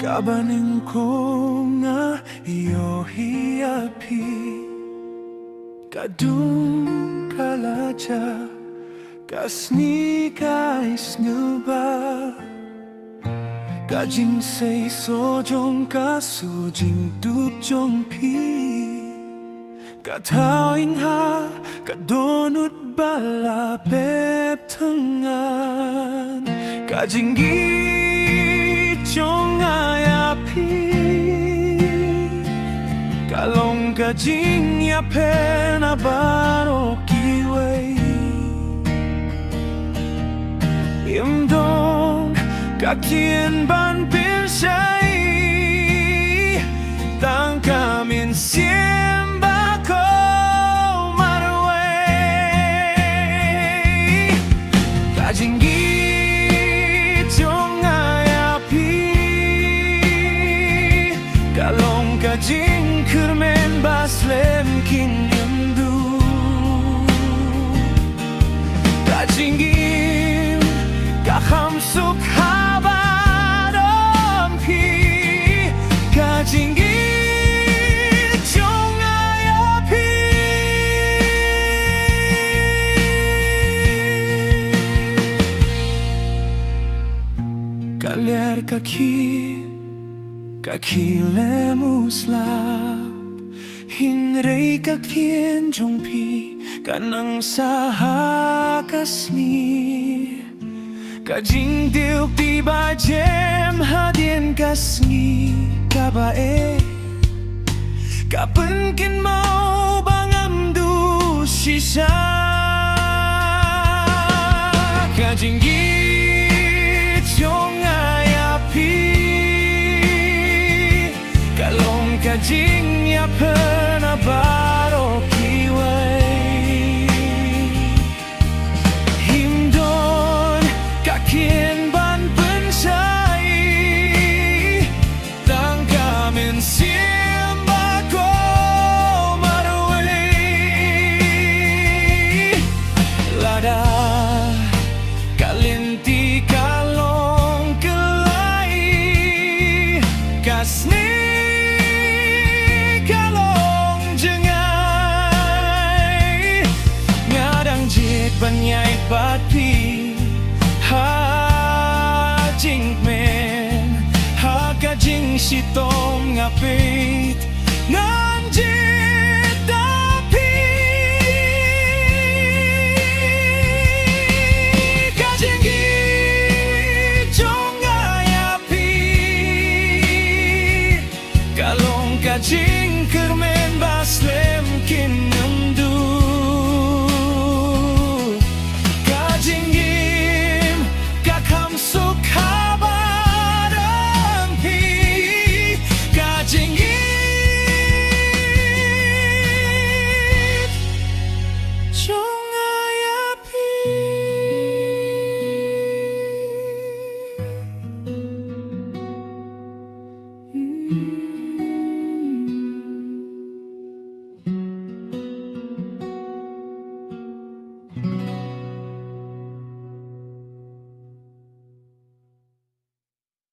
Kabanin ko nga iyo hiyapi Kadung kalaja Kasni kais ngeba Kajing say sojong kasujing duk jong pi Katawing ha kadonut bala pep tengan Kajing chong ayapi Kalong kajing ya pena baro kiway Imdong kakien ban pilsay Tang kamin siemba ko maraway Kajing chong Kalong kajing kermen baslem kinyamdu Kajingim kahamsuk habadom pi Kajingim chong ayapi Kaler kaki Kakile muslap Hinrei kakien jongpi Kanang saha kasni Kajing diuk di bajem Hadien kasni kabae Kapenkin mau bangamdu sisa Kajing chong ayapi Kajing ya pernah baro kiway Himdon kakien ban pensai Tang kamen siemba ko maraway Lada kalinti kalong kelai Kasni Banyai pati ha jing men ha ka jing sitong ngapit na